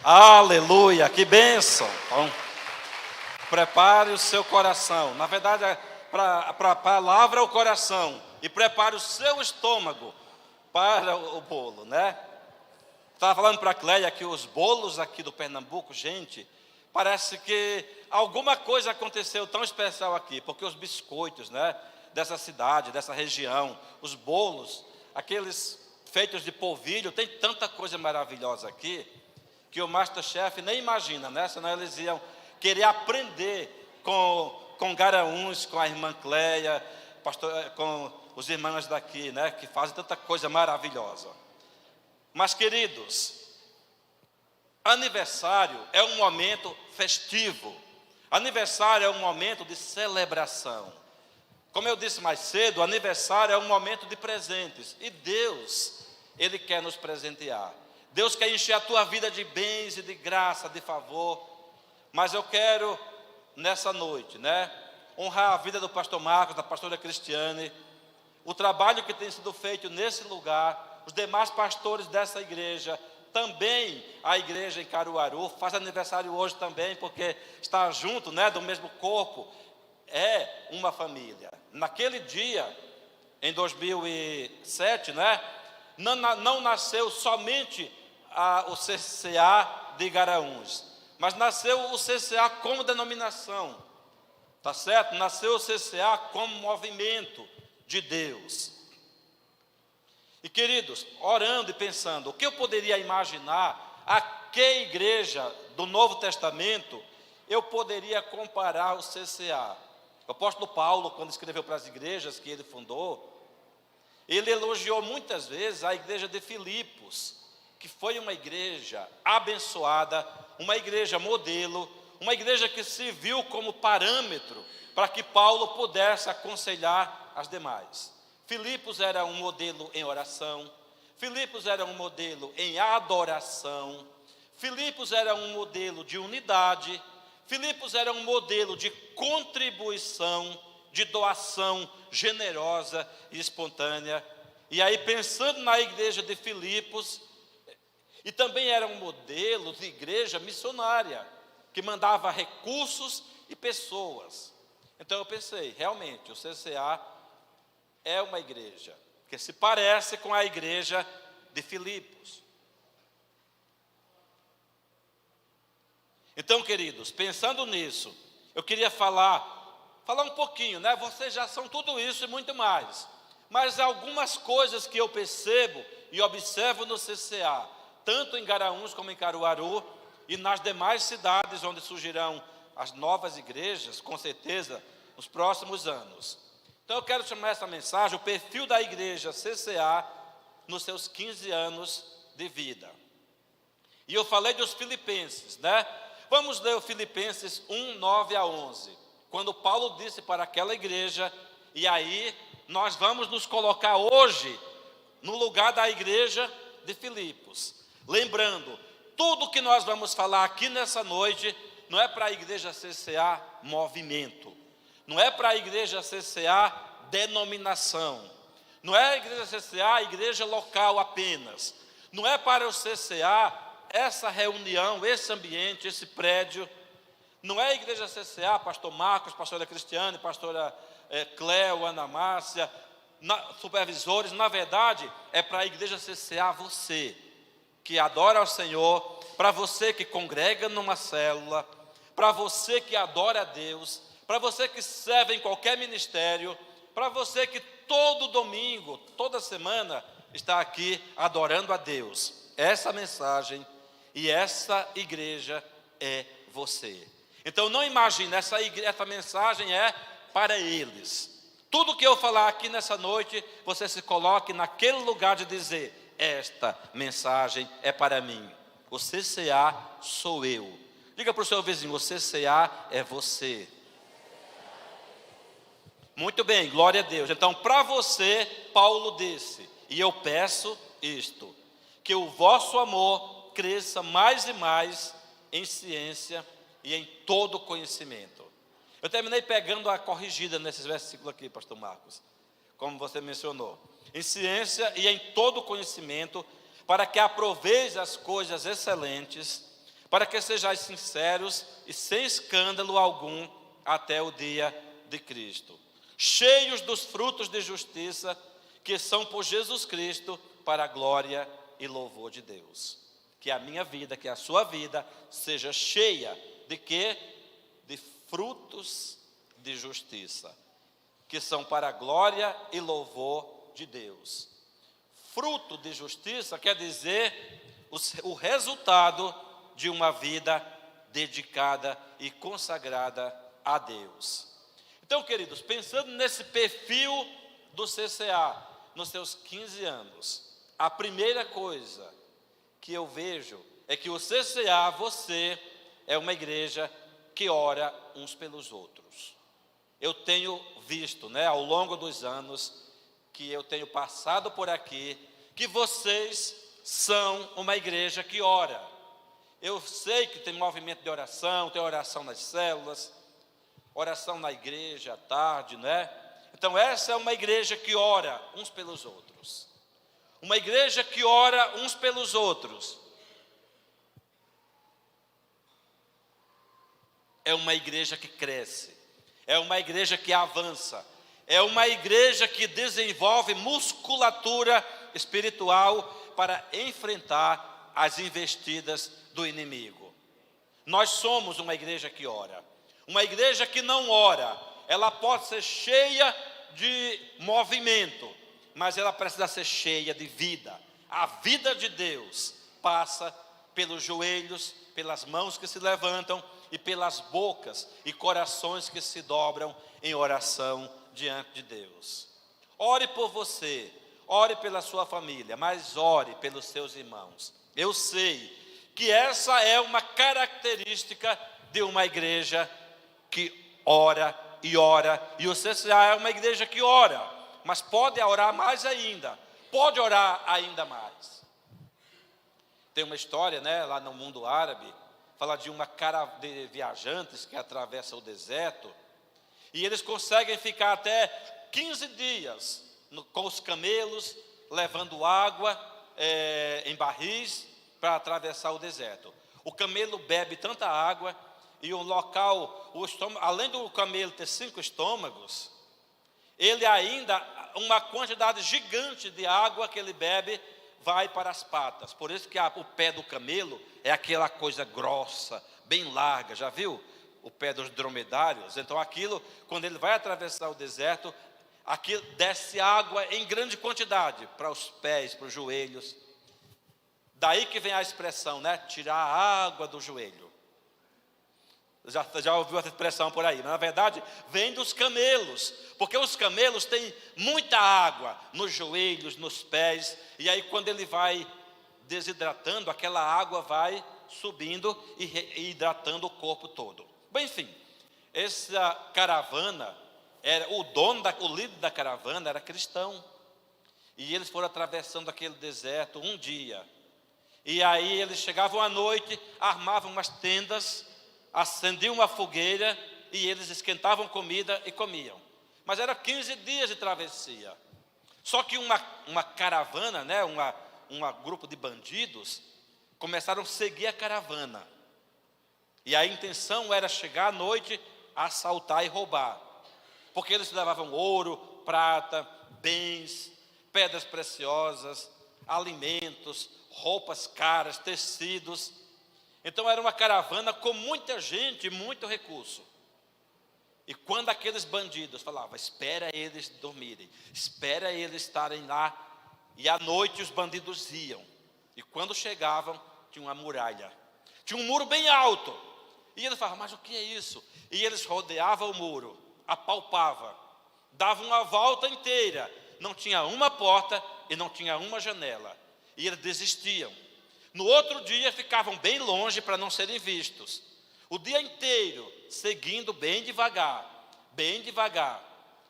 Aleluia, que bênção. Então, prepare o seu coração. Na verdade, para a palavra é o coração. E prepare o seu estômago para o bolo, né? Estava falando para a Cléia que os bolos aqui do Pernambuco, gente, parece que alguma coisa aconteceu tão especial aqui, porque os biscoitos, né, dessa cidade, dessa região, os bolos, aqueles feitos de polvilho, tem tanta coisa maravilhosa aqui, que o Masterchef nem imagina, né? Senão eles iam querer aprender com Garanhuns, com a irmã Cléia, com os irmãos daqui, né? Que fazem tanta coisa maravilhosa. Mas, queridos, aniversário é um momento festivo. Aniversário é um momento de celebração. Como eu disse mais cedo, aniversário é um momento de presentes. E Deus, Ele quer nos presentear. Deus quer encher a tua vida de bens e de graça, de favor. Mas eu quero, nessa noite, né, honrar a vida do pastor Marcos, da pastora Cristiane, o trabalho que tem sido feito nesse lugar, os demais pastores dessa igreja, também a igreja em Caruaru, faz aniversário hoje também, porque está junto, né, do mesmo corpo, é uma família. Naquele dia, em 2007, né, não nasceu somente o CCA de Garanhuns, mas nasceu o CCA como denominação, tá certo? Nasceu o CCA como movimento de Deus. E queridos, orando e pensando, o que eu poderia imaginar, a que igreja do Novo Testamento eu poderia comparar o CCA? O apóstolo Paulo, quando escreveu para as igrejas que ele fundou, ele elogiou muitas vezes a igreja de Filipos, que foi uma igreja abençoada, uma igreja modelo, uma igreja que se viu como parâmetro para que Paulo pudesse aconselhar as demais. Filipos era um modelo em oração, Filipos era um modelo em adoração, Filipos era um modelo de unidade, Filipos era um modelo de contribuição, de doação generosa e espontânea. E aí, pensando na igreja de Filipos, e também era um modelo de igreja missionária, que mandava recursos e pessoas. Então eu pensei, realmente, o CCA é uma igreja que se parece com a igreja de Filipos. Então, queridos, pensando nisso, eu queria falar um pouquinho, né? Vocês já são tudo isso e muito mais. Mas algumas coisas que eu percebo e observo no CCA, tanto em Garanhuns como em Caruaru, e nas demais cidades onde surgirão as novas igrejas, com certeza, nos próximos anos. Então eu quero chamar essa mensagem, o perfil da igreja CCA, nos seus 15 anos de vida. E eu falei dos filipenses, né? Vamos ler o Filipenses 1, 9 a 11. Quando Paulo disse para aquela igreja, e aí nós vamos nos colocar hoje no lugar da igreja de Filipos. Lembrando, tudo que nós vamos falar aqui nessa noite não é para a igreja CCA movimento, não é para a igreja CCA denominação, não é a igreja CCA a igreja local apenas, não é para o CCA essa reunião, esse ambiente, esse prédio, não é a igreja CCA, pastor Marcos, pastora Cristiane, pastora Cléo, Ana Márcia, supervisores, na verdade é para a igreja CCA você, que adora ao Senhor, para você que congrega numa célula, para você que adora a Deus, para você que serve em qualquer ministério, para você que todo domingo, toda semana, está aqui adorando a Deus. Essa mensagem e essa igreja é você. Então não imagine, essa mensagem é para eles. Tudo que eu falar aqui nessa noite, você se coloque naquele lugar de dizer, esta mensagem é para mim. O CCA sou eu. Diga para o seu vizinho, o CCA é você. Muito bem, glória a Deus. Então, para você, Paulo disse, e eu peço isto, que o vosso amor cresça mais e mais em ciência e em todo conhecimento. Eu terminei pegando a corrigida nesses versículos aqui, pastor Marcos, como você mencionou. Em ciência e em todo conhecimento, para que aproveis as coisas excelentes, para que sejais sinceros e sem escândalo algum até o dia de Cristo, cheios dos frutos de justiça que são por Jesus Cristo para a glória e louvor de Deus. Que a minha vida, que a sua vida seja cheia de quê? De frutos de justiça, que são para a glória e louvor de Deus. Fruto de justiça quer dizer o resultado de uma vida dedicada e consagrada a Deus. Então, queridos, pensando nesse perfil do CCA, nos seus 15 anos, a primeira coisa que eu vejo é que o CCA, você, é uma igreja que ora uns pelos outros. Eu tenho visto, ao longo dos anos que eu tenho passado por aqui, que vocês são uma igreja que ora. Eu sei que tem movimento de oração, tem oração nas células, oração na igreja à tarde, Então essa é uma igreja que ora uns pelos outros. Uma igreja que ora uns pelos outros. É uma igreja que cresce. É uma igreja que avança. É uma igreja que desenvolve musculatura espiritual para enfrentar as investidas do inimigo. Nós somos uma igreja que ora. Uma igreja que não ora, ela pode ser cheia de movimento, mas ela precisa ser cheia de vida. A vida de Deus passa pelos joelhos, pelas mãos que se levantam e pelas bocas e corações que se dobram em oração diante de Deus. Ore por você, ore pela sua família, mas ore pelos seus irmãos. Eu sei que essa é uma característica de uma igreja que ora, e o CCA é uma igreja que ora, mas pode orar mais ainda, pode orar ainda mais. Tem uma história, lá no mundo árabe, fala de uma caravana de viajantes que atravessa o deserto, e eles conseguem ficar até 15 dias com os camelos, levando água em barris para atravessar o deserto. O camelo bebe tanta água, e o local, além do camelo ter 5 estômagos, ele ainda, uma quantidade gigante de água que ele bebe, vai para as patas. Por isso que o pé do camelo é aquela coisa grossa, bem larga, já viu? O pé dos dromedários. Então aquilo, quando ele vai atravessar o deserto, aquilo desce água em grande quantidade para os pés, para os joelhos. Daí que vem a expressão, tirar a água do joelho. Já ouviu essa expressão por aí, mas na verdade vem dos camelos, porque os camelos têm muita água nos joelhos, nos pés, e aí quando ele vai desidratando, aquela água vai subindo e hidratando o corpo todo. Bem, enfim, essa caravana, o líder da caravana era cristão, e eles foram atravessando aquele deserto um dia, e aí eles chegavam à noite, armavam umas tendas, acendiam uma fogueira e eles esquentavam comida e comiam. Mas era 15 dias de travessia. Só que uma caravana, um grupo de bandidos, começaram a seguir a caravana. E a intenção era chegar à noite, assaltar e roubar. Porque eles levavam ouro, prata, bens, pedras preciosas, alimentos, roupas caras, tecidos. Então era uma caravana com muita gente e muito recurso. E quando aqueles bandidos falavam, espera eles dormirem, espera eles estarem lá, e à noite os bandidos iam. E quando chegavam, tinha uma muralha, tinha um muro bem alto. E eles falavam, mas o que é isso? E eles rodeavam o muro, apalpavam, davam uma volta inteira, não tinha uma porta e não tinha uma janela. E eles desistiam. No outro dia ficavam bem longe para não serem vistos. O dia inteiro seguindo bem devagar, bem devagar.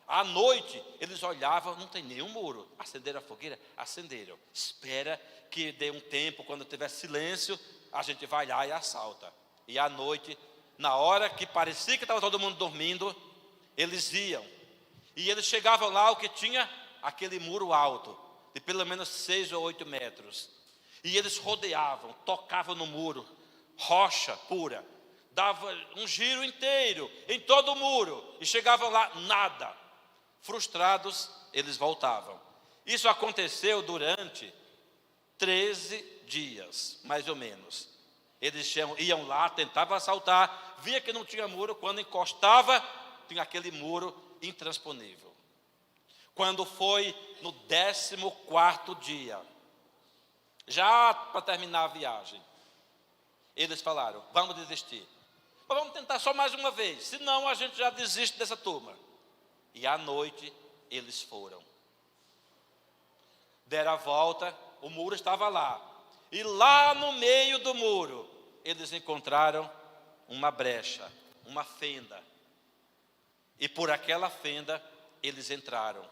À noite eles olhavam, não tem nenhum muro. Acenderam a fogueira? Acenderam. Espera que dê um tempo, quando tiver silêncio, a gente vai lá e assalta. E à noite, na hora que parecia que estava todo mundo dormindo, eles iam. E eles chegavam lá, o que tinha? Aquele muro alto, de pelo menos 6 ou 8 metros. E eles rodeavam, tocavam no muro, rocha pura. Dava um giro inteiro em todo o muro e chegavam lá, nada. Frustrados, eles voltavam. Isso aconteceu durante 13 dias, mais ou menos. Eles iam lá, tentavam assaltar, via que não tinha muro, quando encostava, tinha aquele muro intransponível. Quando foi no 14º dia, já para terminar a viagem, eles falaram, vamos desistir. Mas vamos tentar só mais uma vez, senão a gente já desiste dessa turma. E à noite eles foram. Deram a volta, o muro estava lá. E lá no meio do muro, eles encontraram uma brecha, uma fenda. E por aquela fenda, eles entraram.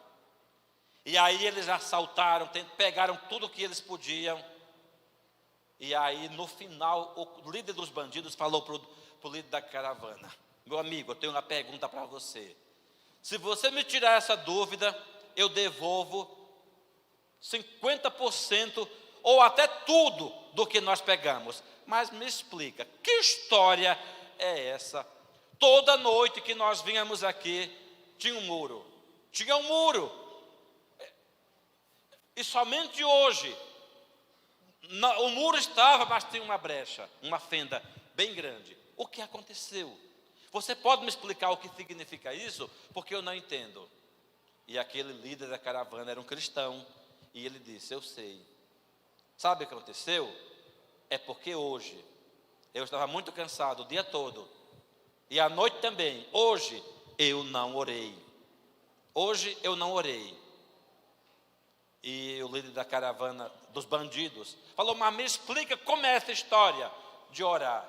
E aí eles assaltaram, pegaram tudo o que eles podiam. E aí no final, o líder dos bandidos falou para o líder da caravana: meu amigo, eu tenho uma pergunta para você. Se você me tirar essa dúvida, eu devolvo 50% ou até tudo do que nós pegamos. Mas me explica, que história é essa? Toda noite que nós vínhamos aqui, tinha um muro. Tinha um muro. E somente hoje, o muro estava, mas tinha uma brecha, uma fenda bem grande. O que aconteceu? Você pode me explicar o que significa isso? Porque eu não entendo. E aquele líder da caravana era um cristão. E ele disse, eu sei. Sabe o que aconteceu? É porque hoje, eu estava muito cansado o dia todo. E à noite também. Hoje, eu não orei. Hoje, eu não orei. E o líder da caravana, dos bandidos, falou, mas me explica como é essa história de orar.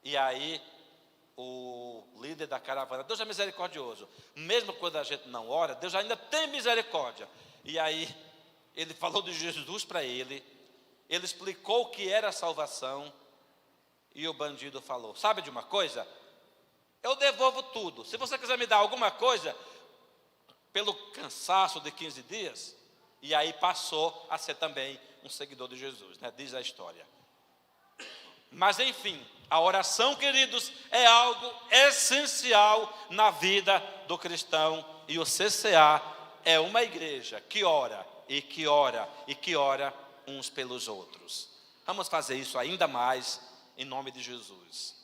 E aí, o líder da caravana, Deus é misericordioso. Mesmo quando a gente não ora, Deus ainda tem misericórdia. E aí, ele falou de Jesus para ele. Ele explicou o que era a salvação. E o bandido falou, sabe de uma coisa? Eu devolvo tudo. Se você quiser me dar alguma coisa, pelo cansaço de 15 dias... E aí passou a ser também um seguidor de Jesus, né? Diz a história. Mas enfim, a oração, queridos, é algo essencial na vida do cristão. E o CCA é uma igreja que ora, e que ora, e que ora uns pelos outros. Vamos fazer isso ainda mais, em nome de Jesus.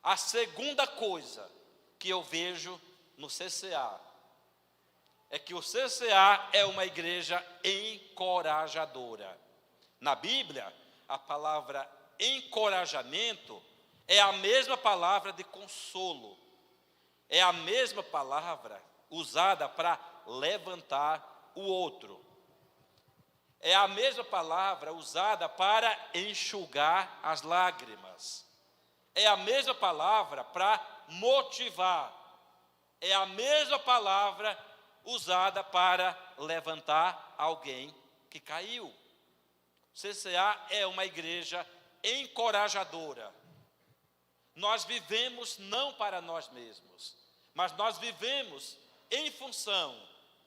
A segunda coisa que eu vejo no CCA, é que o CCA é uma igreja encorajadora. Na Bíblia, a palavra encorajamento é a mesma palavra de consolo. É a mesma palavra usada para levantar o outro. É a mesma palavra usada para enxugar as lágrimas. É a mesma palavra para motivar. É a mesma palavra usada para levantar alguém que caiu. CCA é uma igreja encorajadora. Nós vivemos não para nós mesmos, mas nós vivemos em função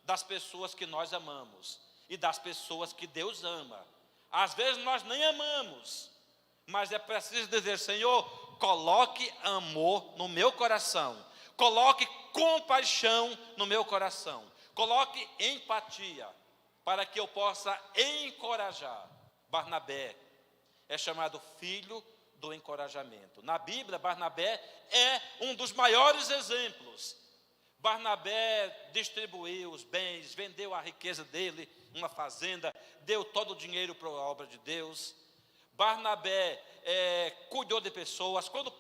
das pessoas que nós amamos e das pessoas que Deus ama. Às vezes nós nem amamos, mas é preciso dizer, Senhor, coloque amor no meu coração. Coloque compaixão no meu coração. Coloque empatia para que eu possa encorajar. Barnabé é chamado filho do encorajamento. Na Bíblia, Barnabé é um dos maiores exemplos. Barnabé distribuiu os bens, vendeu a riqueza dele, uma fazenda, deu todo o dinheiro para a obra de Deus. Barnabé cuidou de pessoas. Quando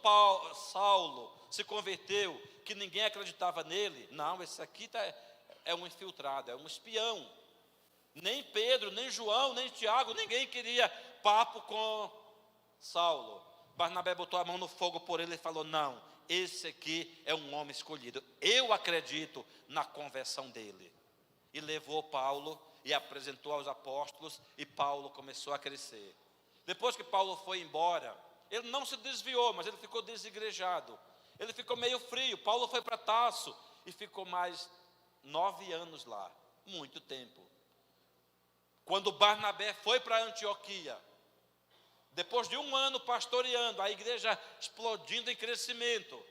Saulo se converteu, que ninguém acreditava nele, não, esse aqui é um infiltrado, é um espião. Nem Pedro, nem João, nem Tiago, ninguém queria papo com Saulo. Barnabé botou a mão no fogo por ele e falou, não, esse aqui é um homem escolhido. Eu acredito na conversão dele. E levou Paulo e apresentou aos apóstolos, e Paulo começou a crescer. Depois que Paulo foi embora, ele não se desviou, mas ele ficou desigrejado. Ele ficou meio frio. Paulo foi para Tarso e ficou mais 9 anos lá, muito tempo. Quando Barnabé foi para Antioquia, Depois de um ano pastoreando, a igreja explodindo em crescimento,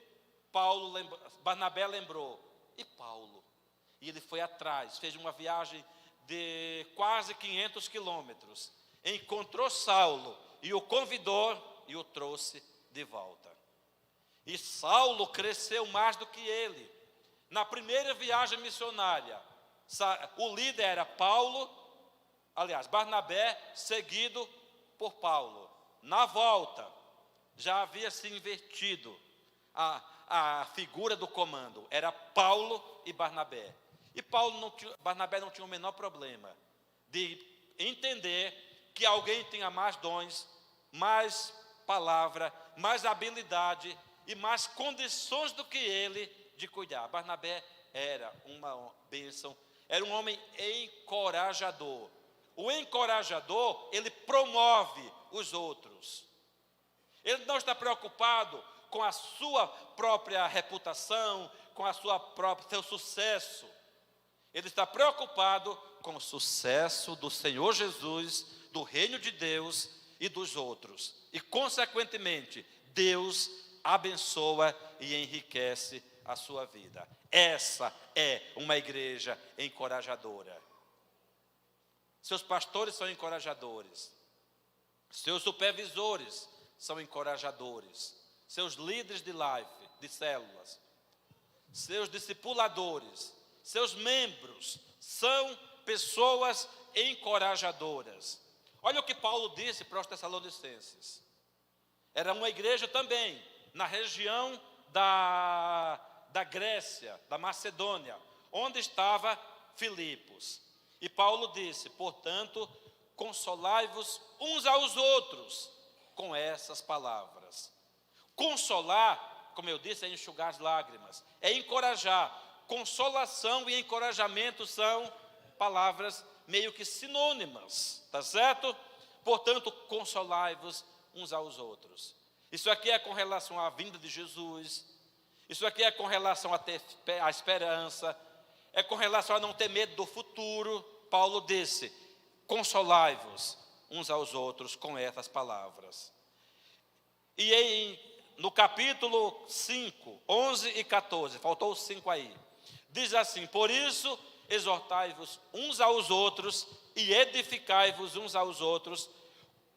Barnabé lembrou, e Paulo? E ele foi atrás, fez uma viagem de quase 500 quilômetros, encontrou Saulo e o convidou e o trouxe de volta. E Saulo cresceu mais do que ele. Na primeira viagem missionária, o líder era Barnabé, seguido por Paulo. Na volta, já havia se invertido a figura do comando, era Paulo e Barnabé. E Barnabé não tinha o menor problema de entender que alguém tinha mais dons, mais palavra, mais habilidade e mais condições do que ele de cuidar. Barnabé era uma bênção, era um homem encorajador. O encorajador, ele promove os outros. Ele não está preocupado com a sua própria reputação, com seu sucesso. Ele está preocupado com o sucesso do Senhor Jesus, do reino de Deus e dos outros. E, consequentemente, Deus abençoa e enriquece a sua vida. Essa é uma igreja encorajadora. Seus pastores são encorajadores. Seus supervisores são encorajadores. Seus líderes de life, de células. Seus discipuladores, seus membros são pessoas encorajadoras. Olha o que Paulo disse para os Tessalonicenses. Era uma igreja também na região da Grécia, da Macedônia, onde estava Filipos. E Paulo disse, portanto, consolai-vos uns aos outros com essas palavras. Consolar, como eu disse, é enxugar as lágrimas, é encorajar. Consolação e encorajamento são palavras meio que sinônimas, tá certo? Portanto, consolai-vos uns aos outros. Isso aqui é com relação à vinda de Jesus, isso aqui é com relação a ter a esperança, é com relação a não ter medo do futuro. Paulo disse, consolai-vos uns aos outros com essas palavras. E no capítulo 5, 11 e 14, faltou os 5 aí, diz assim, por isso exortai-vos uns aos outros e edificai-vos uns aos outros,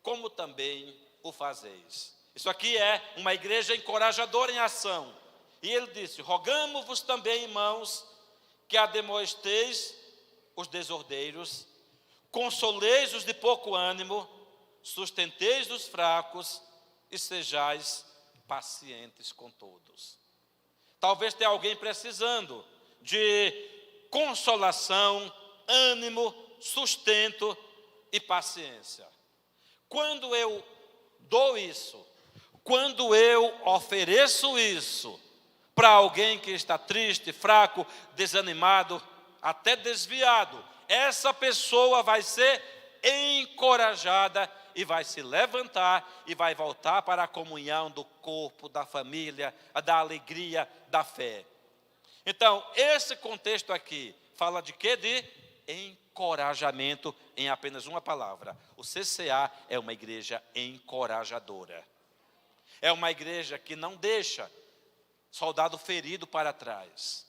como também o fazeis. Isso aqui é uma igreja encorajadora em ação. E ele disse, rogamo-vos também, irmãos, que ademoesteis os desordeiros, consoleis os de pouco ânimo, sustenteis os fracos e sejais pacientes com todos. Talvez tenha alguém precisando de consolação, ânimo, sustento e paciência. Quando eu dou isso, quando eu ofereço isso para alguém que está triste, fraco, desanimado, até desviado, essa pessoa vai ser encorajada e vai se levantar e vai voltar para a comunhão do corpo, da família, da alegria, da fé. Então, esse contexto aqui fala de quê? De encorajamento em apenas uma palavra. O CCA é uma igreja encorajadora. É uma igreja que não deixa soldado ferido para trás.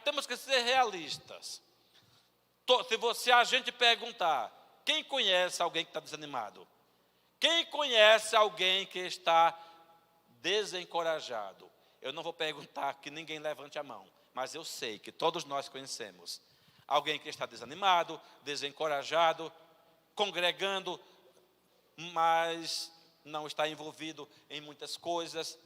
Temos que ser realistas. Se a gente perguntar, quem conhece alguém que está desanimado? Quem conhece alguém que está desencorajado? Eu não vou perguntar que ninguém levante a mão, mas eu sei que todos nós conhecemos alguém que está desanimado, desencorajado, congregando, mas não está envolvido em muitas coisas,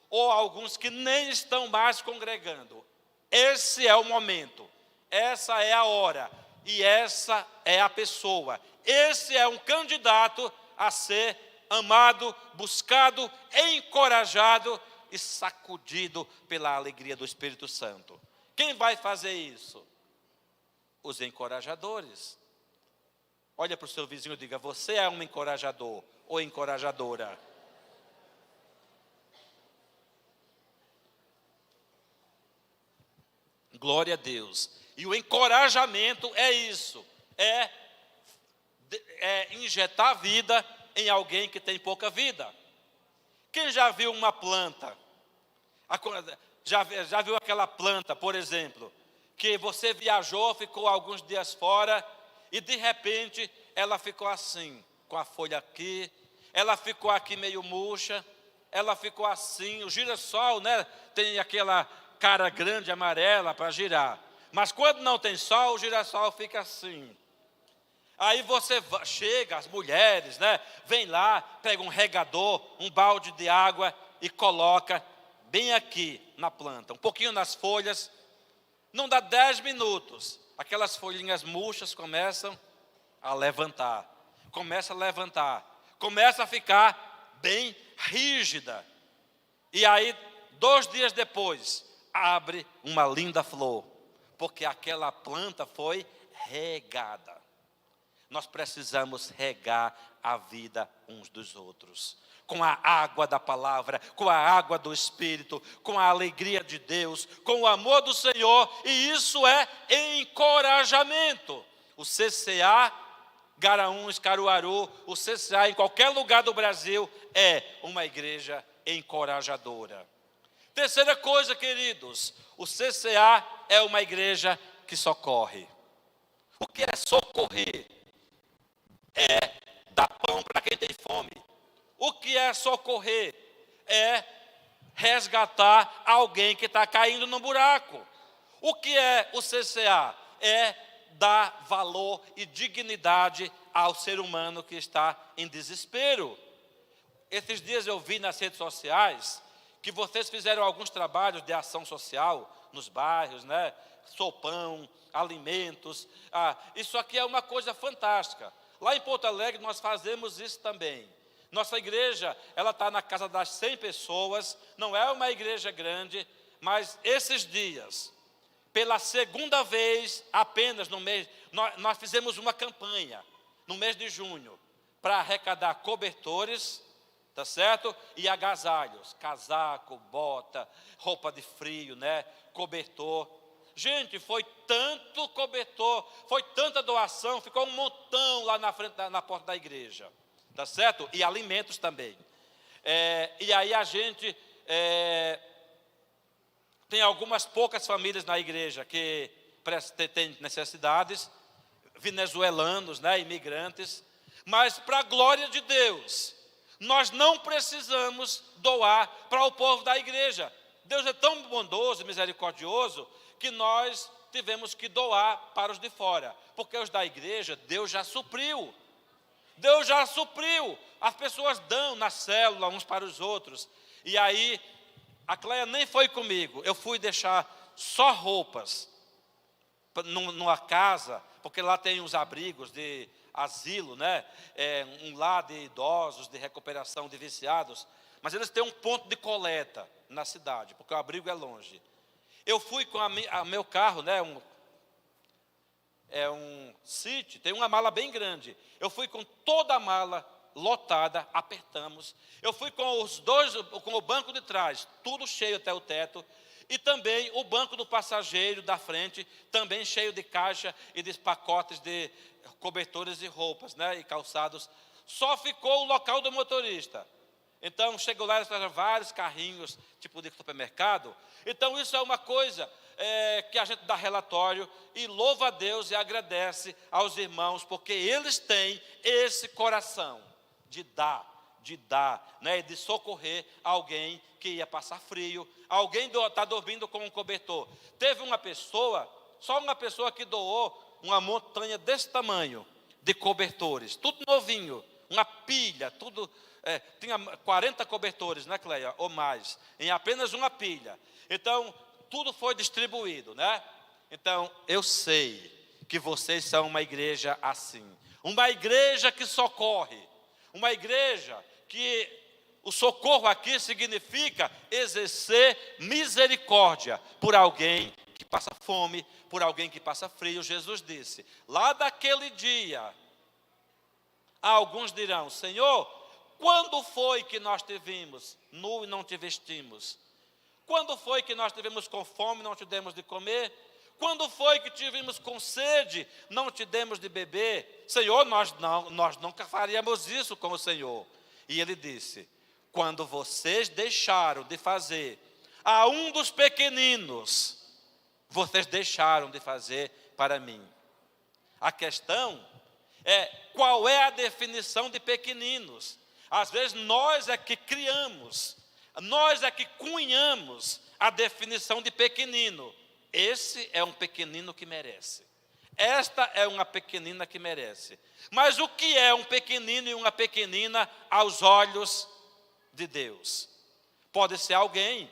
ou alguns que nem estão mais congregando. Esse é o momento, essa é a hora, e essa é a pessoa. Esse é um candidato a ser amado, buscado, encorajado e sacudido pela alegria do Espírito Santo. Quem vai fazer isso? Os encorajadores. Olha para o seu vizinho e diga, você é um encorajador ou encorajadora? Glória a Deus. E o encorajamento é isso, é injetar vida em alguém que tem pouca vida. Quem já viu uma planta? Já viu aquela planta, por exemplo, que você viajou, ficou alguns dias fora e de repente ela ficou assim, com a folha aqui, ela ficou aqui meio murcha, ela ficou assim. O girassol, né, tem aquela cara grande amarela para girar, mas quando não tem sol, o girassol fica assim. Aí você chega, as mulheres, né, vem lá, pega um regador, um balde de água e coloca bem aqui na planta, um pouquinho nas folhas. Não dá 10 minutos, aquelas folhinhas murchas começam a levantar, começa a ficar bem rígida. E aí, 2 dias depois, abre uma linda flor, porque aquela planta foi regada. Nós precisamos regar a vida uns dos outros, com a água da palavra, com a água do Espírito, com a alegria de Deus, com o amor do Senhor, e isso é encorajamento. O CCA, Garanhuns, Caruaru, o CCA em qualquer lugar do Brasil é uma igreja encorajadora. Terceira coisa, queridos, o CCA é uma igreja que socorre. O que é socorrer? É dar pão para quem tem fome. O que é socorrer? É resgatar alguém que está caindo no buraco. O que é o CCA? É dar valor e dignidade ao ser humano que está em desespero. Esses dias eu vi nas redes sociais que vocês fizeram alguns trabalhos de ação social nos bairros, né? Sopão, alimentos. Isso aqui é uma coisa fantástica. Lá em Porto Alegre nós fazemos isso também. Nossa igreja, ela está na casa das 100 pessoas, não é uma igreja grande, mas esses dias, pela segunda vez apenas no mês, nós fizemos uma campanha, no mês de junho, para arrecadar cobertores, tá certo? E agasalhos, casaco, bota, roupa de frio, né? Cobertor. Gente, foi tanto cobertor, foi tanta doação, ficou um montão lá na frente, na porta da igreja, tá certo? E alimentos também. E aí a gente tem algumas poucas famílias na igreja que têm necessidades, venezuelanos, né, imigrantes, mas para a glória de Deus, nós não precisamos doar para o povo da igreja. Deus é tão bondoso e misericordioso que nós tivemos que doar para os de fora, porque os da igreja, Deus já supriu. Deus já supriu. As pessoas dão na célula uns para os outros. E aí, a Cleia nem foi comigo. Eu fui deixar só roupas numa casa, porque lá tem os abrigos de asilo, né? Um lar de idosos, de recuperação de viciados. Mas eles têm um ponto de coleta na cidade, porque o abrigo é longe. Eu fui com meu carro, né? Um City, tem uma mala bem grande. Eu fui com toda a mala lotada, apertamos. Eu fui com com o banco de trás, tudo cheio até o teto. E também o banco do passageiro da frente, também cheio de caixa e de pacotes de cobertores e roupas, né? E calçados. Só ficou o local do motorista. Então, chegou lá, vários carrinhos, tipo de supermercado. Então, isso é uma coisa que a gente dá relatório e louva a Deus e agradece aos irmãos, porque eles têm esse coração de dar, né, de socorrer alguém que ia passar frio, alguém está dormindo com um cobertor. Teve uma pessoa, só uma pessoa que doou uma montanha desse tamanho de cobertores, tudo novinho, uma pilha, tudo... tinha 40 cobertores, né, Cleia? Ou mais, em apenas uma pilha. Então, tudo foi distribuído, né? Então, eu sei que vocês são uma igreja assim. Uma igreja que socorre. Uma igreja que o socorro aqui significa exercer misericórdia por alguém que passa fome, por alguém que passa frio. Jesus disse, lá daquele dia, alguns dirão, Senhor, quando foi que nós te vimos nu e não te vestimos? Quando foi que nós tivemos com fome e não te demos de comer? Quando foi que tivemos com sede, não te demos de beber? Senhor, nós nunca faríamos isso com o Senhor. E ele disse: quando vocês deixaram de fazer a um dos pequeninos, vocês deixaram de fazer para mim. A questão é, qual é a definição de pequeninos? Às vezes nós é que criamos, nós é que cunhamos a definição de pequenino. Esse é um pequenino que merece. Esta é uma pequenina que merece. Mas o que é um pequenino e uma pequenina aos olhos de Deus? Pode ser alguém,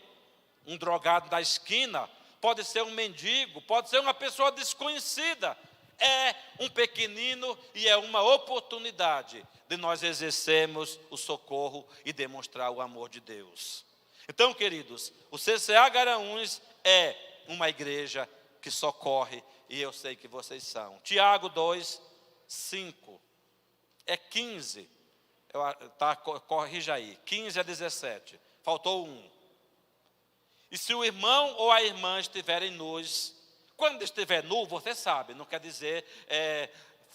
um drogado da esquina, pode ser um mendigo, pode ser uma pessoa desconhecida. É um pequenino e é uma oportunidade de nós exercermos o socorro e demonstrar o amor de Deus. Então, queridos, o CCA Garanhuns é uma igreja que socorre, e eu sei que vocês são. Tiago 2, 5, é 15, corrija aí, 15 a 17, faltou um. E se o irmão ou a irmã estiverem nus, quando estiver nu, você sabe, não quer dizer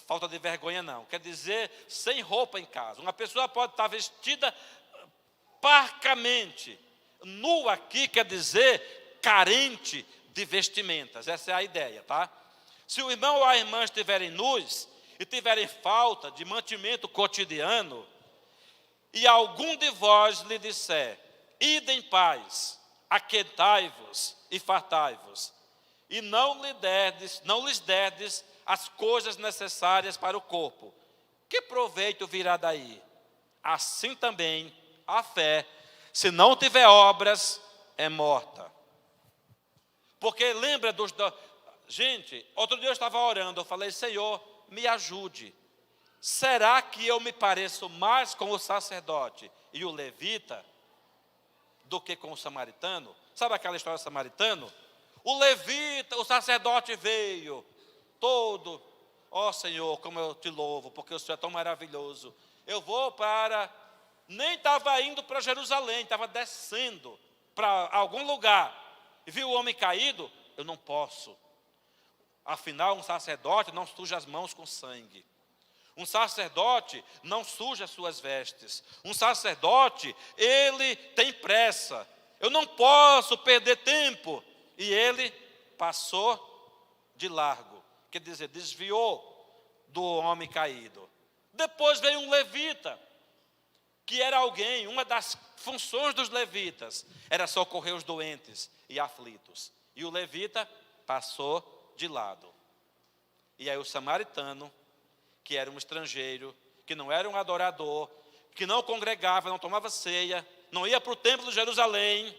falta de vergonha não, quer dizer sem roupa em casa. Uma pessoa pode estar vestida parcamente, nu aqui quer dizer carente de vestimentas, essa é a ideia, tá? Se o irmão ou a irmã estiverem nus e tiverem falta de mantimento cotidiano, e algum de vós lhe disser: ide em paz, aquietai-vos e fartai-vos, e não lhes derdes as coisas necessárias para o corpo, que proveito virá daí? Assim também a fé, se não tiver obras, é morta. Porque lembra gente, outro dia eu estava orando, eu falei: Senhor, me ajude. Será que eu me pareço mais com o sacerdote e o levita do que com o samaritano? Sabe aquela história do samaritano? O levita, o sacerdote veio todo: ó Senhor, como eu te louvo, porque o Senhor é tão maravilhoso. Eu vou nem estava indo para Jerusalém, estava descendo para algum lugar. E viu o homem caído, eu não posso. Afinal, um sacerdote não suja as mãos com sangue. Um sacerdote não suja as suas vestes. Um sacerdote, ele tem pressa. Eu não posso perder tempo. E ele passou de largo. Quer dizer, desviou do homem caído. Depois veio um levita, que era alguém, uma das funções dos levitas era socorrer os doentes e aflitos. E o levita passou de lado. E aí o samaritano, que era um estrangeiro, que não era um adorador, que não congregava, não tomava ceia, não ia para o templo de Jerusalém,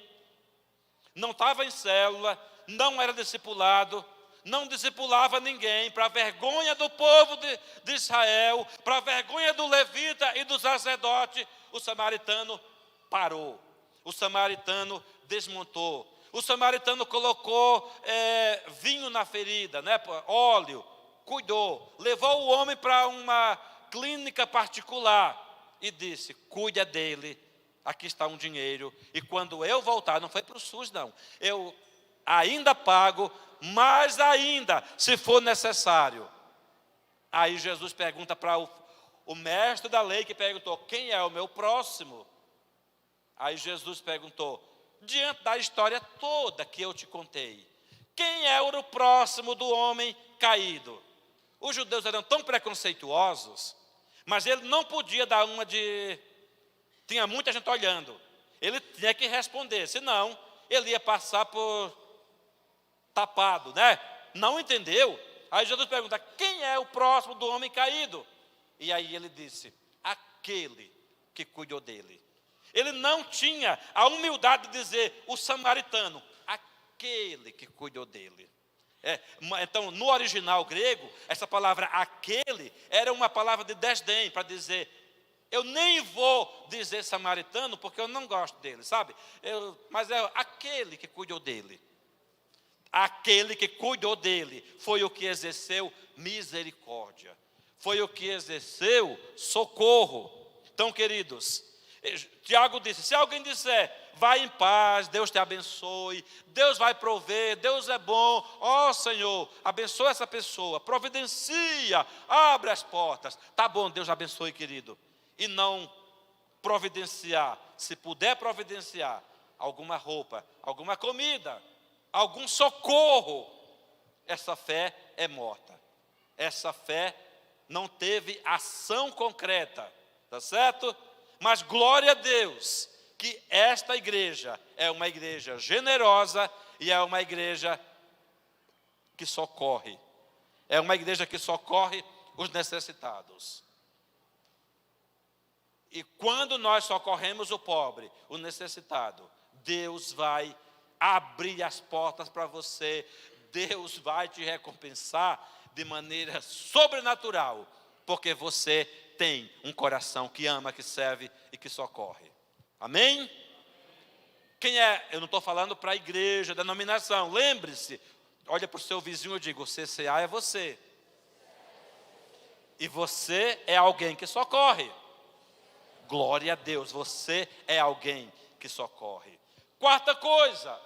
não estava em célula, não era discipulado, não discipulava ninguém, para a vergonha do povo de Israel, para a vergonha do levita e do sacerdote, o samaritano parou, o samaritano desmontou, o samaritano colocou vinho na ferida, óleo, cuidou, levou o homem para uma clínica particular e disse: cuida dele, aqui está um dinheiro, e quando eu voltar, não foi para o SUS não, eu ainda pago, mais ainda, se for necessário. Aí Jesus pergunta para o mestre da lei, que perguntou: quem é o meu próximo? Aí Jesus perguntou, diante da história toda que eu te contei, quem era o próximo do homem caído? Os judeus eram tão preconceituosos, mas ele não podia dar uma de... tinha muita gente olhando, ele tinha que responder, senão ele ia passar por tapado, Não entendeu? Aí Jesus pergunta: quem é o próximo do homem caído? E aí ele disse: aquele que cuidou dele. Ele não tinha a humildade de dizer o samaritano, aquele que cuidou dele. Então, no original grego, essa palavra aquele era uma palavra de desdém, para dizer: eu nem vou dizer samaritano, porque eu não gosto dele, sabe? Mas é aquele que cuidou dele. Aquele que cuidou dele foi o que exerceu misericórdia, foi o que exerceu socorro. Então, queridos, Tiago disse: se alguém disser, vai em paz, Deus te abençoe, Deus vai prover, Deus é bom, ó Senhor, abençoa essa pessoa, providencia, abre as portas. Tá bom, Deus abençoe, querido. E não providenciar, se puder providenciar, alguma roupa, alguma comida, algum socorro, essa fé é morta. Essa fé não teve ação concreta, tá certo? Mas glória a Deus, que esta igreja é uma igreja generosa e é uma igreja que socorre. É uma igreja que socorre os necessitados. E quando nós socorremos o pobre, o necessitado, Deus vai abrir as portas para você. Deus vai te recompensar de maneira sobrenatural, porque você tem um coração que ama, que serve e que socorre. Amém? Quem é? Eu não estou falando para a igreja, denominação. Lembre-se, olha para o seu vizinho e diga: o CCA é você. E você é alguém que socorre. Glória a Deus, você é alguém que socorre. Quarta coisa,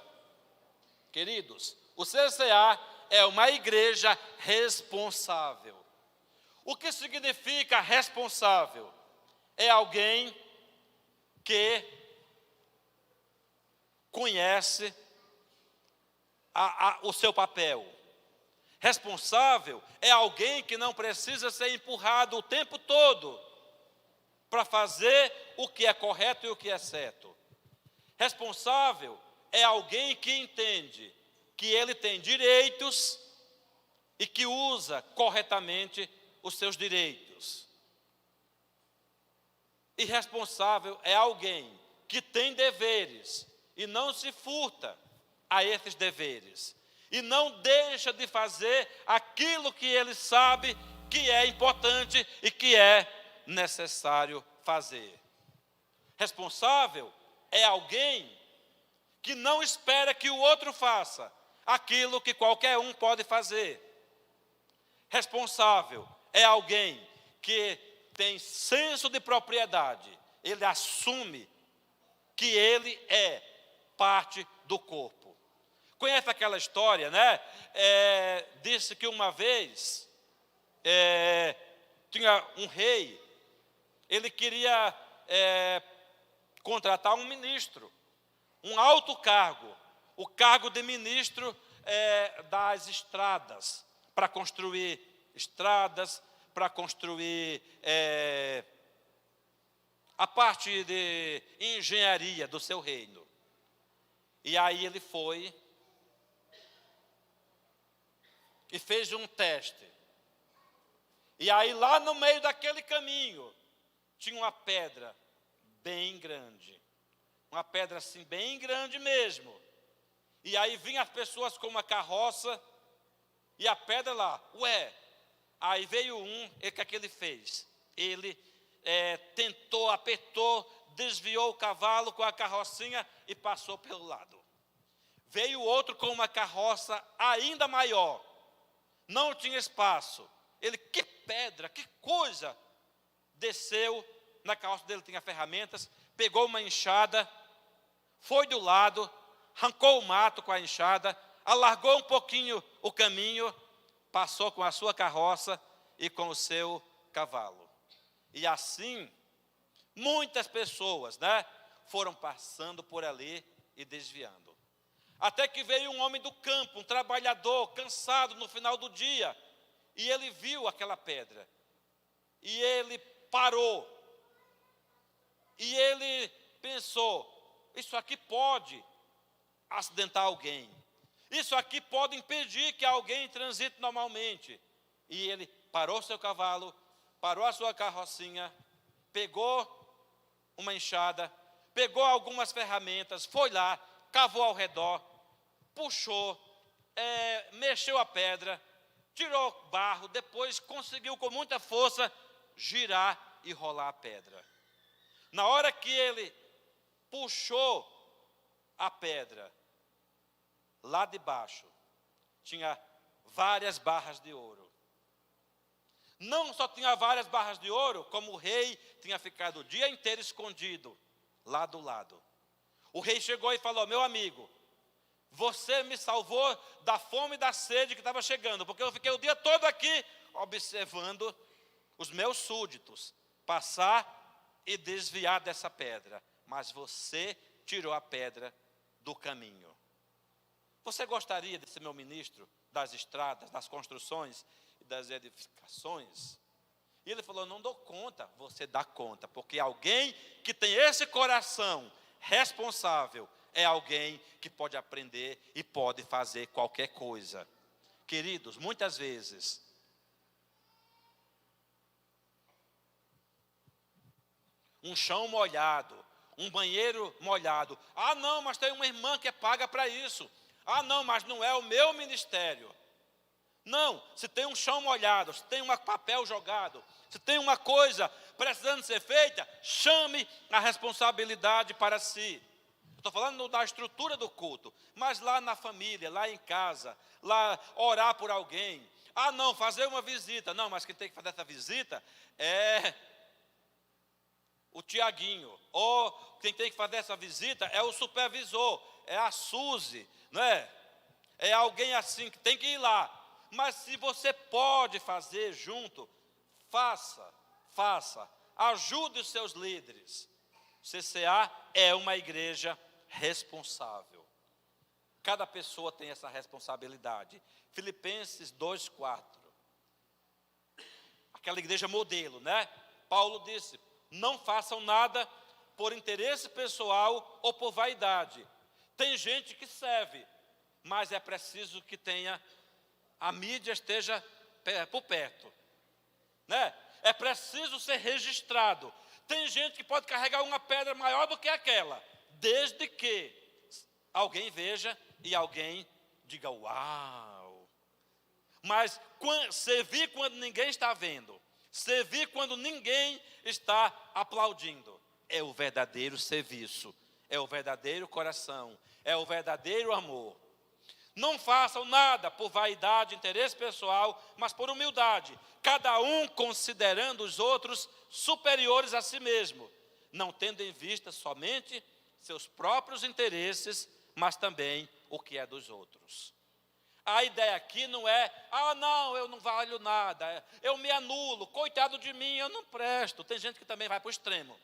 queridos, o CCA é uma igreja responsável. O que significa responsável? É alguém que conhece o seu papel. Responsável é alguém que não precisa ser empurrado o tempo todo para fazer o que é correto e o que é certo. Responsável é alguém que entende que ele tem direitos e que usa corretamente os seus direitos. Irresponsável é alguém que tem deveres e não se furta a esses deveres. E não deixa de fazer aquilo que ele sabe que é importante e que é necessário fazer. Responsável é alguém que não espera que o outro faça aquilo que qualquer um pode fazer. Responsável é alguém que tem senso de propriedade. Ele assume que ele é parte do corpo. Conhece aquela história, né? Disse que uma vez tinha um rei. Ele queria contratar um ministro, um alto cargo, o cargo de ministro das estradas, para construir estradas, para construir a parte de engenharia do seu reino. E aí ele foi e fez um teste. E aí lá no meio daquele caminho tinha uma pedra bem grande. Uma pedra assim bem grande mesmo. E aí vinham as pessoas com uma carroça e a pedra lá. Aí veio o que é que ele fez? Ele tentou, apertou, desviou o cavalo com a carrocinha e passou pelo lado. Veio outro com uma carroça ainda maior. Não tinha espaço. Ele, que pedra, que coisa! Desceu, na carroça dele tinha ferramentas, pegou uma enxada, foi do lado, arrancou o mato com a enxada, alargou um pouquinho o caminho, passou com a sua carroça e com o seu cavalo. E assim, muitas pessoas, né, foram passando por ali e desviando. Até que veio um homem do campo, um trabalhador, cansado no final do dia, e ele viu aquela pedra. E ele parou. E ele pensou: isso aqui pode acidentar alguém. Isso aqui pode impedir que alguém transite normalmente. E ele parou seu cavalo, parou a sua carrocinha, pegou uma enxada, pegou algumas ferramentas, foi lá, cavou ao redor, puxou, mexeu a pedra, tirou barro, depois conseguiu com muita força girar e rolar a pedra. Na hora que ele puxou a pedra, lá de baixo tinha várias barras de ouro. Não só tinha várias barras de ouro, como o rei tinha ficado o dia inteiro escondido lá do lado. O rei chegou e falou: meu amigo, você me salvou da fome e da sede que estava chegando, porque eu fiquei o dia todo aqui observando os meus súditos passar e desviar dessa pedra, mas você tirou a pedra do caminho. Você gostaria de ser meu ministro das estradas, das construções e das edificações? E ele falou: não dou conta. Você dá conta, porque alguém que tem esse coração responsável é alguém que pode aprender e pode fazer qualquer coisa. Queridos, muitas vezes um chão molhado, um banheiro molhado. Ah, não, mas tem uma irmã que é paga para isso. Ah, não, mas não é o meu ministério. Não, se tem um chão molhado, se tem um papel jogado, se tem uma coisa precisando ser feita, chame a responsabilidade para si. Estou falando da estrutura do culto, mas lá na família, lá em casa, lá orar por alguém. Ah, não, fazer uma visita. Não, mas quem tem que fazer essa visita é o Tiaguinho. Ou quem tem que fazer essa visita é o supervisor, é a Suzy, não é? É alguém assim que tem que ir lá. Mas se você pode fazer junto, faça. Ajude os seus líderes. O CCA é uma igreja responsável. Cada pessoa tem essa responsabilidade. Filipenses 2:4. Aquela igreja modelo, né? Paulo disse: não façam nada por interesse pessoal ou por vaidade. Tem gente que serve, mas é preciso que a mídia esteja por perto, né? É preciso ser registrado. Tem gente que pode carregar uma pedra maior do que aquela, desde que alguém veja e alguém diga: uau! Mas servir quando ninguém está vendo, servir quando ninguém está aplaudindo, é o verdadeiro serviço, é o verdadeiro coração, é o verdadeiro amor. Não façam nada por vaidade, interesse pessoal, mas por humildade, cada um considerando os outros superiores a si mesmo, não tendo em vista somente seus próprios interesses, mas também o que é dos outros. A ideia aqui não é: ah, não, eu não valho nada, eu me anulo, coitado de mim, eu não presto. Tem gente que também vai para o extremo,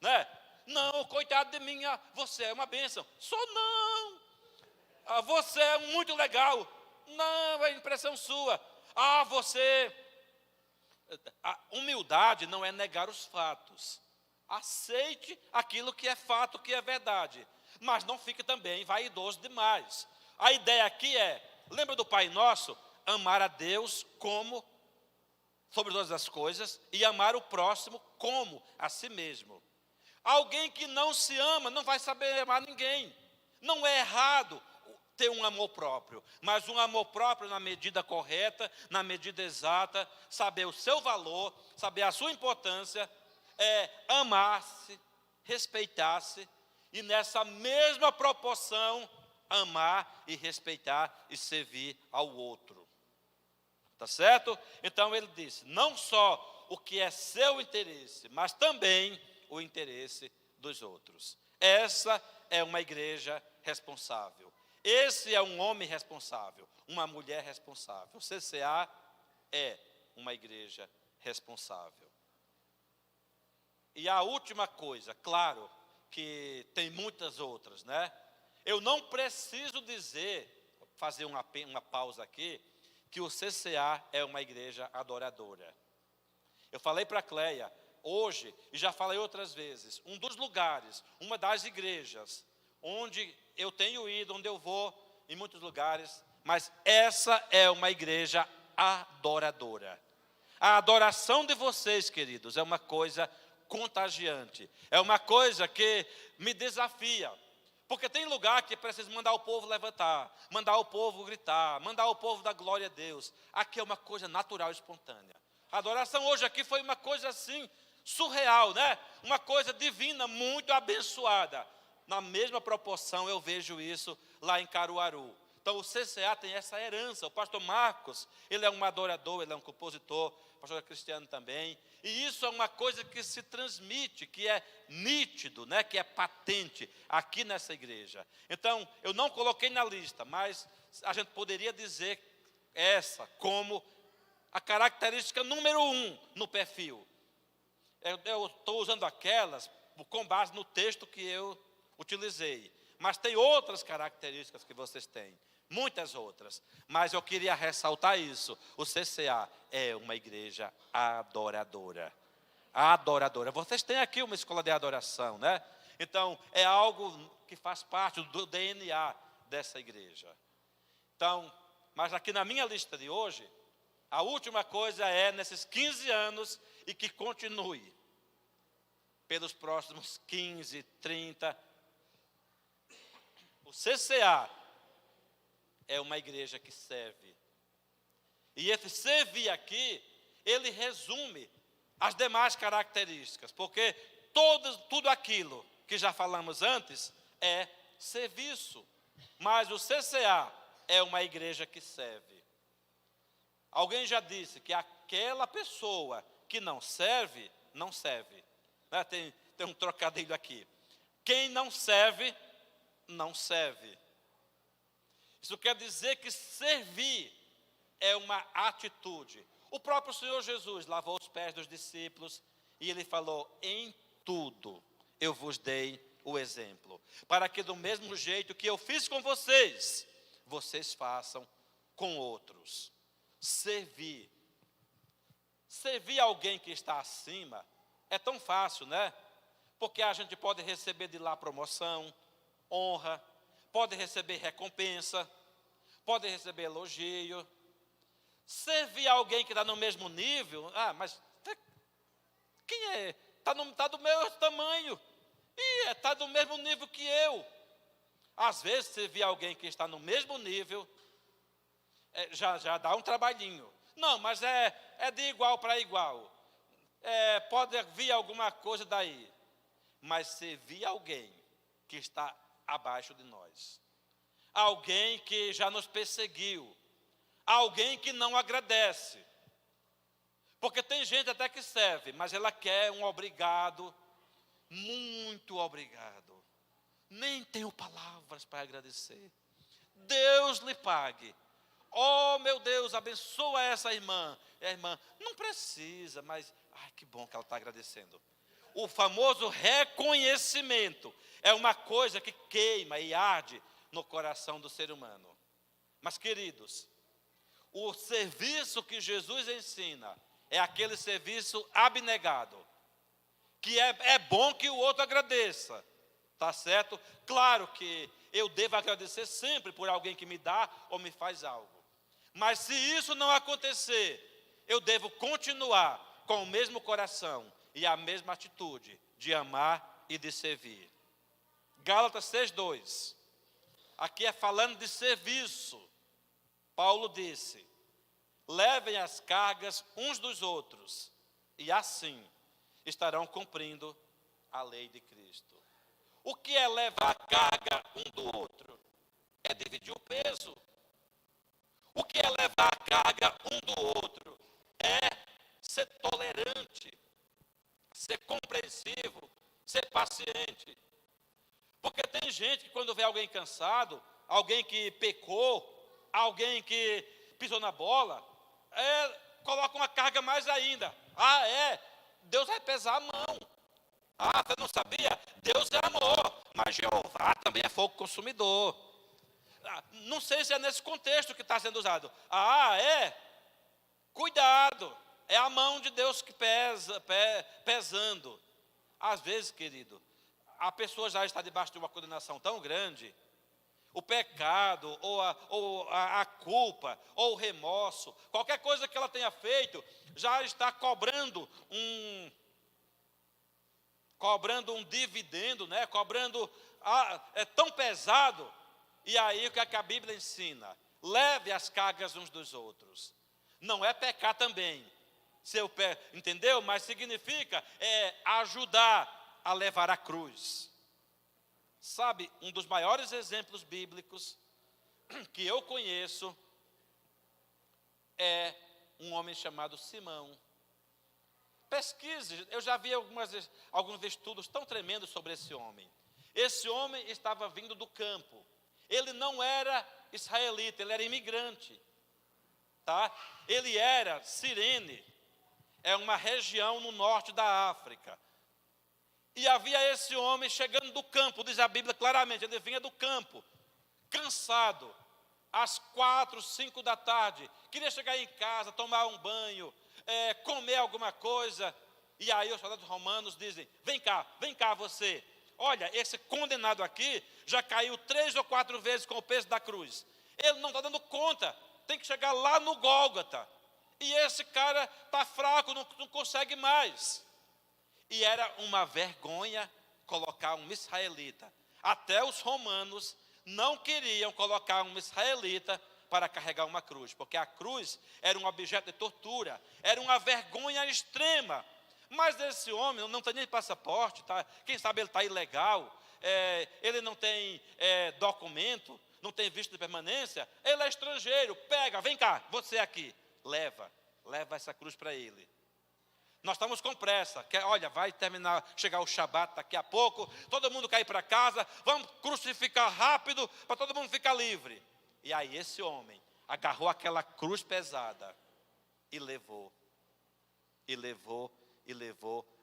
né? Não, coitado de mim, você é uma bênção. Sou não. Você é muito legal. Não, é impressão sua. A humildade não é negar os fatos. Aceite aquilo que é fato, que é verdade. Mas não fique também vaidoso demais. A ideia aqui lembra do Pai Nosso? Amar a Deus sobre todas as coisas e amar o próximo como a si mesmo. Alguém que não se ama não vai saber amar ninguém. Não é errado ter um amor próprio, mas um amor próprio na medida correta, na medida exata, saber o seu valor, saber a sua importância, amar-se, respeitar-se, e nessa mesma proporção, amar e respeitar e servir ao outro. Tá certo? Então ele disse: não só o que é seu interesse, mas também o interesse dos outros. Essa é uma igreja responsável. Esse é um homem responsável, uma mulher responsável. O CCA é uma igreja responsável. E a última coisa, claro que tem muitas outras, né? Eu não preciso fazer uma pausa aqui, que o CCA é uma igreja adoradora. Eu falei para a Cleia hoje, e já falei outras vezes, um dos lugares, uma das igrejas, onde eu tenho ido, onde eu vou, em muitos lugares, mas essa é uma igreja adoradora. A adoração de vocês, queridos, é uma coisa contagiante, é uma coisa que me desafia, porque tem lugar que precisa mandar o povo levantar, mandar o povo gritar, mandar o povo dar glória a Deus. Aqui é uma coisa natural e espontânea. A adoração hoje aqui foi uma coisa assim, surreal, né? Uma coisa divina, muito abençoada. Na mesma proporção eu vejo isso lá em Caruaru. Então o CCA tem essa herança. O pastor Marcos, ele é um adorador, ele é um compositor, o pastor Cristiano também. E isso é uma coisa que se transmite, que é nítido, né? Que é patente aqui nessa igreja. Então, eu não coloquei na lista, mas a gente poderia dizer essa como a característica número 1 no perfil. Eu estou usando aquelas com base no texto que eu utilizei. Mas tem outras características que vocês têm, muitas outras. Mas eu queria ressaltar isso. O CCA é uma igreja adoradora. Adoradora. Vocês têm aqui uma escola de adoração, né? Então, é algo que faz parte do DNA dessa igreja. Então, mas aqui na minha lista de hoje, a última coisa é nesses 15 anos e que continue pelos próximos 15, 30. O CCA é uma igreja que serve. E esse servir aqui, ele resume as demais características, porque tudo aquilo que já falamos antes é serviço. Mas o CCA é uma igreja que serve. Alguém já disse que aquela pessoa que não serve, não serve. Né? Tem um trocadilho aqui. Quem não serve, não serve. Isso quer dizer que servir é uma atitude. O próprio Senhor Jesus lavou os pés dos discípulos e ele falou: em tudo eu vos dei o exemplo, para que do mesmo jeito que eu fiz com vocês, vocês façam com outros. Servir. Servir alguém que está acima é tão fácil, né? Porque a gente pode receber de lá promoção, honra, pode receber recompensa, pode receber elogio. Servir alguém que está no mesmo nível, mas quem é? Está do meu tamanho, e está do mesmo nível que eu. Às vezes, servir alguém que está no mesmo nível, já dá um trabalhinho. Não, mas é de igual para igual. Pode vir alguma coisa daí. Mas servir alguém que está abaixo de nós, alguém que já nos perseguiu, alguém que não agradece, porque tem gente até que serve, mas ela quer um obrigado, muito obrigado, nem tenho palavras para agradecer, Deus lhe pague, oh meu Deus, abençoa essa irmã, e a irmã, não precisa, mas, que bom que ela está agradecendo. O famoso reconhecimento é uma coisa que queima e arde no coração do ser humano. Mas, queridos, o serviço que Jesus ensina é aquele serviço abnegado, que é bom que o outro agradeça, tá certo? Claro que eu devo agradecer sempre por alguém que me dá ou me faz algo. Mas se isso não acontecer, eu devo continuar com o mesmo coração e a mesma atitude de amar e de servir. Gálatas 6:2. Aqui é falando de serviço. Paulo disse: levem as cargas uns dos outros, e assim estarão cumprindo a lei de Cristo. O que é levar a carga um do outro? É dividir o peso. O que é levar a carga um do outro? É ser tolerante, ser compreensivo, ser paciente. Porque tem gente que quando vê alguém cansado, alguém que pecou, alguém que pisou na bola, coloca uma carga mais ainda. Deus vai pesar a mão. Você não sabia? Deus é amor, mas Jeová também é fogo consumidor. Não sei se é nesse contexto que está sendo usado. Cuidado, é a mão de Deus que pesando. Às vezes, querido, a pessoa já está debaixo de uma condenação tão grande, o pecado, ou a culpa, ou o remorso, qualquer coisa que ela tenha feito, já está cobrando um dividendo, né? É tão pesado. E aí o que é que a Bíblia ensina? Leve as cargas uns dos outros. Não é pecar também, entendeu? Mas significa ajudar a levar a cruz. Sabe, um dos maiores exemplos bíblicos que eu conheço é um homem chamado Simão. Pesquise, eu já vi alguns estudos tão tremendos sobre esse homem. Esse homem estava vindo do campo. Ele não era israelita, ele era imigrante. Tá? Ele era Cirene, é uma região no norte da África. E havia esse homem chegando do campo, diz a Bíblia claramente, ele vinha do campo, cansado, às 4, 5 da tarde, queria chegar em casa, tomar um banho, comer alguma coisa. E aí os soldados romanos dizem, vem cá você. Olha, esse condenado aqui já caiu 3 ou 4 vezes com o peso da cruz. Ele não está dando conta, tem que chegar lá no Gólgota. E esse cara está fraco, não consegue mais. E era uma vergonha colocar um israelita. Até os romanos não queriam colocar um israelita para carregar uma cruz, porque a cruz era um objeto de tortura, era uma vergonha extrema. Mas esse homem não tem nem passaporte, tá? Quem sabe ele está ilegal, ele não tem documento, não tem visto de permanência, ele é estrangeiro, pega, vem cá, você aqui, leva essa cruz para ele. Nós estamos com pressa, olha, vai chegar o Shabat daqui a pouco, todo mundo quer ir para casa, vamos crucificar rápido, para todo mundo ficar livre. E aí esse homem agarrou aquela cruz pesada e levou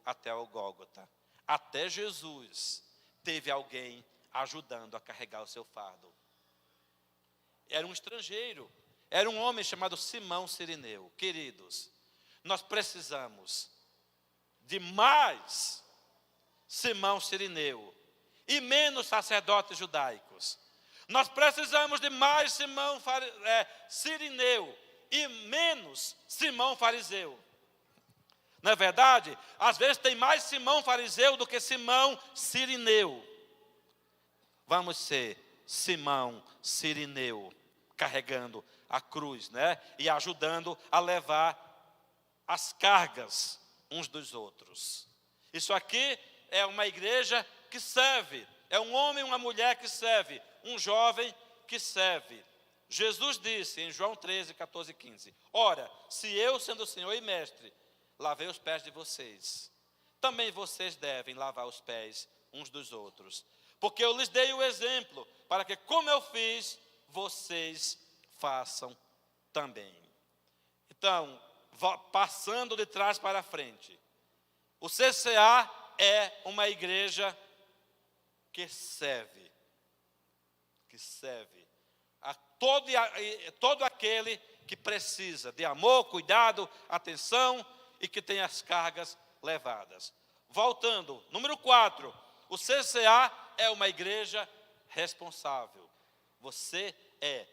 até o Gólgota. Até Jesus teve alguém ajudando a carregar o seu fardo. Era um estrangeiro, era um homem chamado Simão Cirineu. Queridos, nós precisamos de mais Simão Cirineu e menos sacerdotes judaicos. Nós precisamos de mais Simão Cirineu e menos Simão fariseu. Não é verdade? Às vezes tem mais Simão fariseu do que Simão Cirineu. Vamos ser Simão Cirineu, carregando a cruz, né? E ajudando a levar as cargas uns dos outros. Isso aqui é uma igreja que serve. É um homem e uma mulher que serve. Um jovem que serve. Jesus disse em João 13, 14 e 15. Ora, se eu, sendo Senhor e Mestre, lavei os pés de vocês, também vocês devem lavar os pés uns dos outros. Porque eu lhes dei o exemplo, para que como eu fiz, vocês façam também. Então, passando de trás para frente, o CCA é uma igreja que serve a todo aquele que precisa de amor, cuidado, atenção e que tem as cargas levadas. Voltando, número 4, o CCA é uma igreja responsável. Você é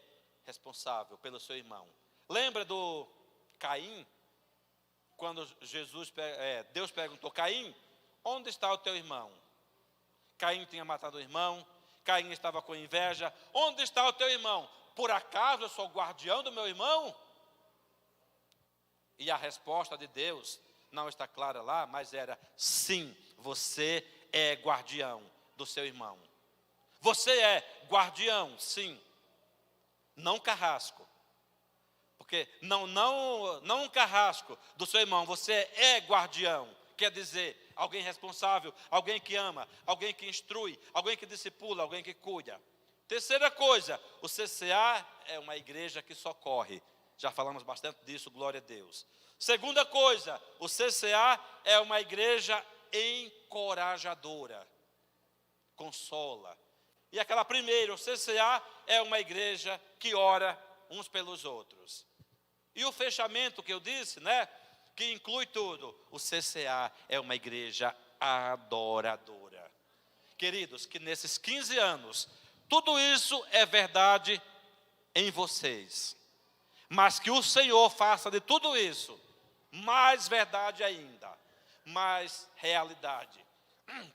responsável pelo seu irmão. Lembra do Caim? Quando Deus perguntou, Caim, onde está o teu irmão? Caim tinha matado o irmão, Caim estava com inveja. Onde está o teu irmão? Por acaso eu sou o guardião do meu irmão? E a resposta de Deus não está clara lá, mas era, sim, você é guardião do seu irmão. Você é guardião, sim. Não carrasco. Porque não um carrasco do seu irmão, você é guardião. Quer dizer, alguém responsável, alguém que ama, alguém que instrui, alguém que discipula, alguém que cuida. Terceira coisa, o CCA é uma igreja que socorre. Já falamos bastante disso, glória a Deus. Segunda coisa, o CCA é uma igreja encorajadora, consola. E aquela primeira, o CCA é uma igreja que ora uns pelos outros. E o fechamento que eu disse, né, que inclui tudo, o CCA é uma igreja adoradora. Queridos, que nesses 15 anos, tudo isso é verdade em vocês. Mas que o Senhor faça de tudo isso mais verdade ainda, mais realidade.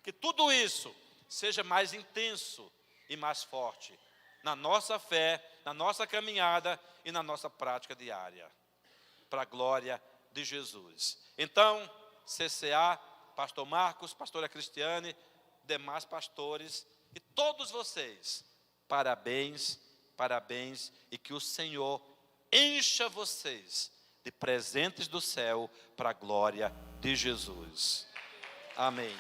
Que tudo isso seja mais intenso e mais forte na nossa fé, na nossa caminhada e na nossa prática diária, para a glória de Jesus. Então, CCA, pastor Marcos, pastora Cristiane, demais pastores e todos vocês, parabéns parabéns e que o Senhor encha vocês de presentes do céu para a glória de Jesus. Amém.